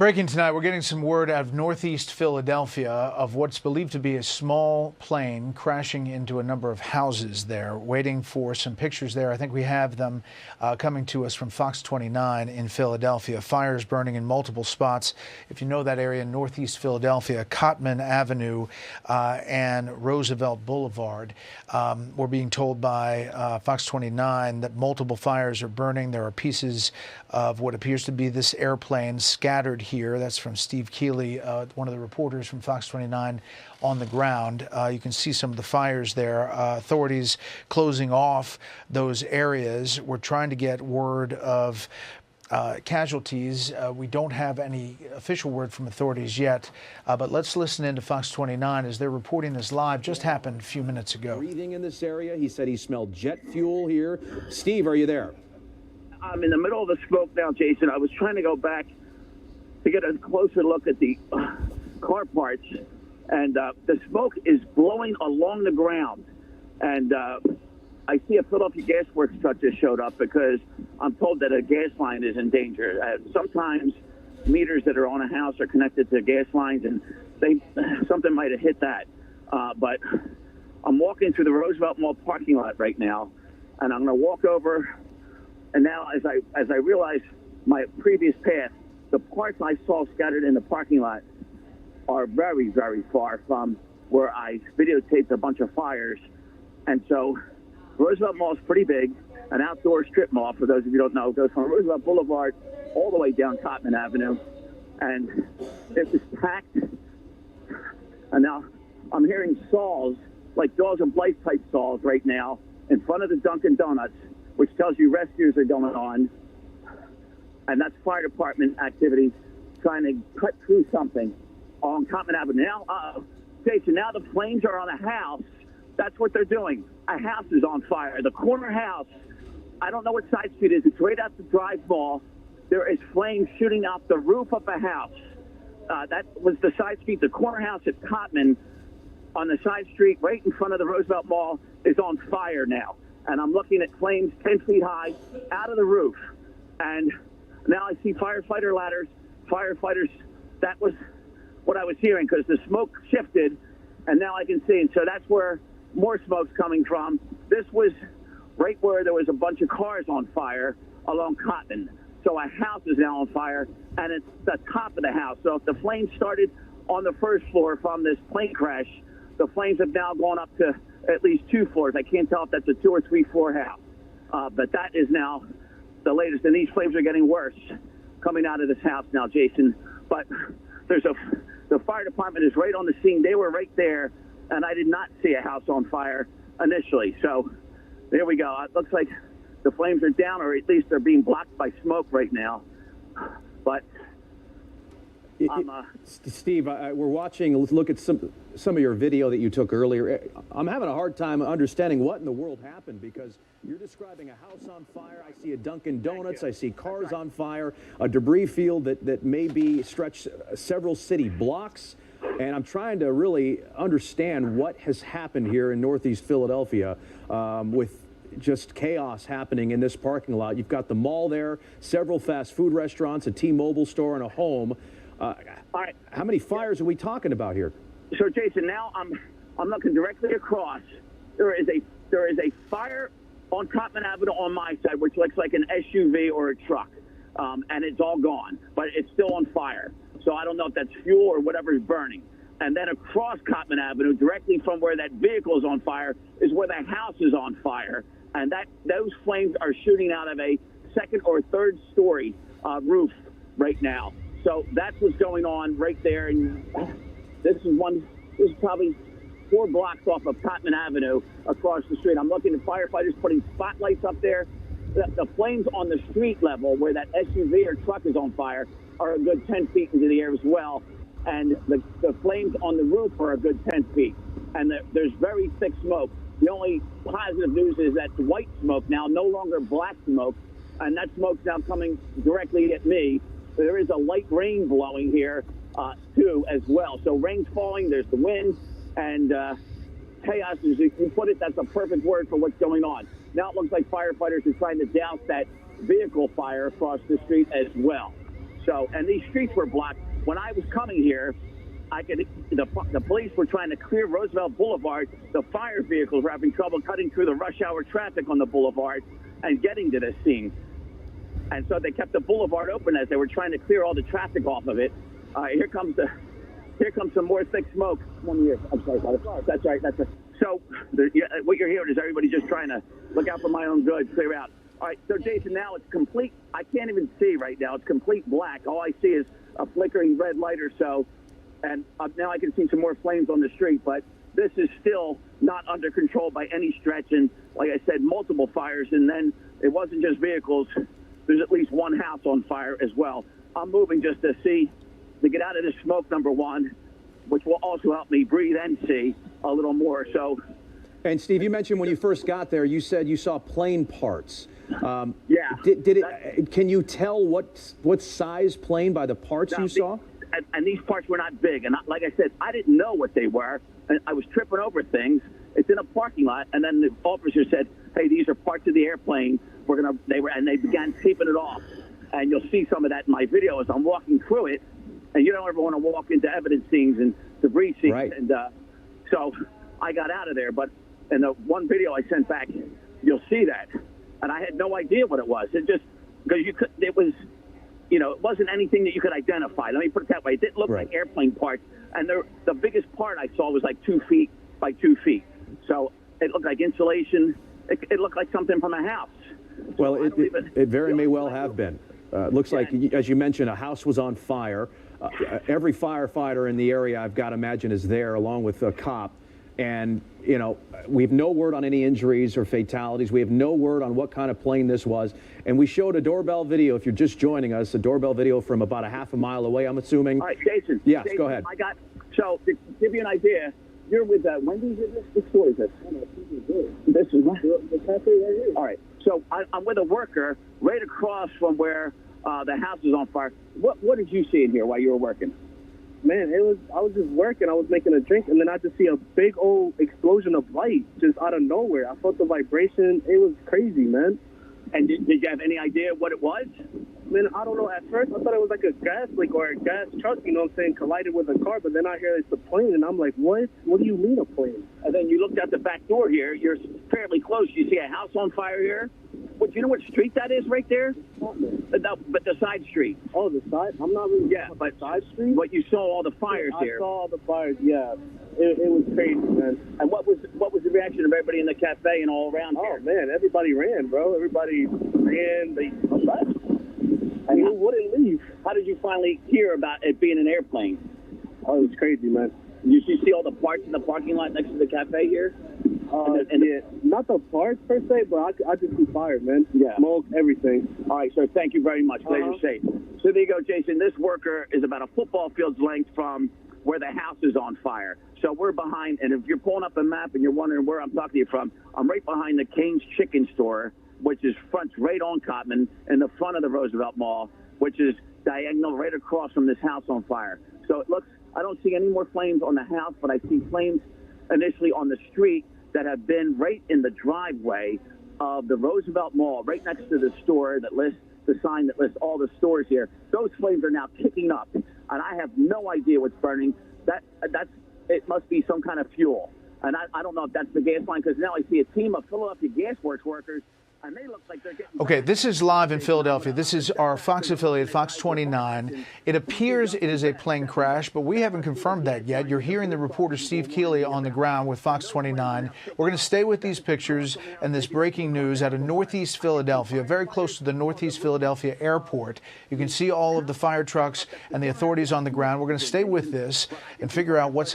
Breaking tonight, we're getting some word out of northeast Philadelphia of what's believed to be a small plane crashing into a number of houses there. Waiting for some pictures there. I think we have them coming to us from Fox 29 in Philadelphia. Fires burning in multiple spots. If you know that area, northeast Philadelphia, Cotman Avenue and Roosevelt Boulevard. We're being told by Fox 29 that multiple fires are burning. There are pieces of what appears to be this airplane scattered here. That's from Steve Keeley, one of the reporters from Fox 29 on the ground. You can see some of the fires there. Authorities closing off those areas. We're trying to get word of casualties. We don't have any official word from authorities yet, but let's listen in to Fox 29 as they're reporting this live. Just happened a few minutes ago. Breathing in this area. He said he smelled jet fuel here. Steve, are you there? I'm in the middle of the smoke now, Jason. I was trying to go back to get a closer look at the car parts, and the smoke is blowing along the ground. And I see a Philadelphia Gas Works truck just showed up because I'm told that a gas line is in danger. Sometimes meters that are on a house are connected to gas lines, and something might have hit that. But I'm walking through the Roosevelt Mall parking lot right now, and I'm going to walk over. And now, as I realize my previous path, the parts I saw scattered in the parking lot are very, very far from where I videotaped a bunch of fires. And so Roosevelt Mall is pretty big, an outdoor strip mall, for those of you who don't know. It goes from Roosevelt Boulevard all the way down Cotman Avenue. And it was packed. And now I'm hearing saws, like dogs of life type saws right now, in front of the Dunkin' Donuts, which tells you rescues are going on. And that's fire department activity trying to cut through something on Cotman Avenue. Now, Jason, now the flames are on a house. That's what they're doing. A house is on fire. The corner house, I don't know what side street it is. It's right out the Drive Mall. There is flames shooting out the roof of a house. That was the side street. The corner house at Cotman on the side street right in front of the Roosevelt Mall is on fire now. And I'm looking at flames 10 feet high out of the roof. And now I see firefighter ladders, firefighters. That was what I was hearing because the smoke shifted, and now I can see. And so that's where more smoke's coming from. This was right where there was a bunch of cars on fire along Cotman. So a house is now on fire, and it's the top of the house. So if the flames started on the first floor from this plane crash, the flames have now gone up to at least 2 floors. I can't tell if that's a 2 or 3 floor house. But that is now the latest. And these flames are getting worse coming out of this house now, Jason. But the fire department is right on the scene. They were right there, and I did not see a house on fire initially. So there we go. It looks like the flames are down, or at least they're being blocked by smoke right now. But Steve, we're watching. Let's look at some of your video that you took earlier. I'm having a hard time understanding what in the world happened because you're describing a house on fire. I see a Dunkin' Donuts. I see cars on fire, a debris field that may be stretched several city blocks. And I'm trying to really understand what has happened here in northeast Philadelphia with just chaos happening in this parking lot. You've got the mall there, several fast food restaurants, a T-Mobile store, and a home. All right. How many fires are we talking about here? So, Jason, now I'm looking directly across. There is a fire on Cotman Avenue on my side, which looks like an SUV or a truck, and it's all gone, but it's still on fire. So I don't know if that's fuel or whatever is burning. And then across Cotman Avenue, directly from where that vehicle is on fire, is where the house is on fire, and those flames are shooting out of a second or third story roof right now. So that's what's going on right there. And this is probably 4 blocks off of Cotman Avenue across the street. I'm looking at firefighters putting spotlights up there. The flames on the street level where that SUV or truck is on fire are a good 10 feet into the air as well. And the flames on the roof are a good 10 feet. And there's very thick smoke. The only positive news is that white smoke now, no longer black smoke. And that smoke's now coming directly at me. There is a light rain blowing here, too, as well. So rain's falling, there's the wind, and chaos, as you put it, that's a perfect word for what's going on. Now it looks like firefighters are trying to douse that vehicle fire across the street as well. So, and these streets were blocked. When I was coming here, the police were trying to clear Roosevelt Boulevard. The fire vehicles were having trouble cutting through the rush hour traffic on the boulevard and getting to the scene. And so they kept the boulevard open as they were trying to clear all the traffic off of it. Here comes some more thick smoke. 1 year. I'm sorry, brother. That's right. So what you're hearing is everybody just trying to look out for my own good, clear out. All right, so Jason, now it's complete. I can't even see right now. It's complete black. All I see is a flickering red light or so, and now I can see some more flames on the street, but this is still not under control by any stretch, and like I said, multiple fires, and then it wasn't just vehicles. There's at least one house on fire as well. I'm moving just to get out of this smoke, number one, which will also help me breathe and see a little more. So, and Steve, you mentioned when you first got there, you said you saw plane parts. Yeah. Can you tell what size plane by the parts you saw? And these parts were not big. And like I said, I didn't know what they were. And I was tripping over things. It's in a parking lot. And then the officer said, "Hey, these are parts of the airplane. They began taping it off. And you'll see some of that in my video as I'm walking through it. And you don't ever want to walk into evidence scenes and debris scenes. Right. And so I got out of there. But in the one video I sent back, you'll see that. And I had no idea what it was. It just, because it wasn't anything that you could identify. Let me put it that way. It didn't look like airplane parts. And the biggest part I saw was like 2 feet by 2 feet. So it looked like insulation. It looked like something from a house. Well, it very may well have been. It looks like, as you mentioned, a house was on fire. Every firefighter in the area, I've got to imagine, is there, along with a cop. And, we have no word on any injuries or fatalities. We have no word on what kind of plane this was. And we showed a doorbell video, if you're just joining us, a doorbell video from about a half a mile away, I'm assuming. All right, Jason. Yes, Jason, go ahead. So, to give you an idea, you're with Wendy's, is this? Which store is this? This is what? The cafe right here. All right. So, I'm with a worker right across from where the house is on fire. What did you see in here while you were working? Man, I was just working. I was making a drink, and then I just see a big old explosion of light just out of nowhere. I felt the vibration. It was crazy, man. And did you have any idea what it was? Man, I don't know. At first, I thought it was like a gas leak or a gas truck, collided with a car. But then I hear it's a plane, and I'm like, what? What do you mean a plane? And then you looked out the back door here. You're fairly close. You see a house on fire here. Do you know what street that is right there? But the side street. Oh, the side? I'm not really. Yeah, but side street. But you saw all the fires here. I saw all the fires. Yeah, it was crazy, man. And what was the reaction of everybody in the cafe and all around here? Oh man, everybody ran, bro. Everybody ran. They left. And you wouldn't leave. How did you finally hear about it being an airplane? Oh, it was crazy, man. Did you see all the parts in the parking lot next to the cafe here? Not the parts per se, but I just see fire, man. Yeah. Smoke, everything. All right, sir. Thank you very much. Glad you're safe. So there you go, Jason. This worker is about a football field's length from where the house is on fire. So we're behind, and if you're pulling up a map and you're wondering where I'm talking to you from, I'm right behind the Cane's Chicken Store, which is fronts right on Cotman, in the front of the Roosevelt Mall, which is diagonal right across from this house on fire. So it looks, I don't see any more flames on the house, but I see flames initially on the street that have been right in the driveway of the Roosevelt Mall, right next to the store that lists the sign that lists all the stores here. Those flames are now kicking up, and I have no idea what's burning. It must be some kind of fuel, and I don't know if that's the gas line, because now I see a team of Philadelphia Gas Works workers. And they look like they're getting... Okay, this is live in Philadelphia. This is our Fox affiliate, Fox 29. It appears it is a plane crash, but we haven't confirmed that yet. You're hearing the reporter Steve Keeley on the ground with Fox 29. We're going to stay with these pictures and this breaking news out of Northeast Philadelphia, very close to the Northeast Philadelphia airport. You can see all of the fire trucks and the authorities on the ground. We're going to stay with this and figure out what's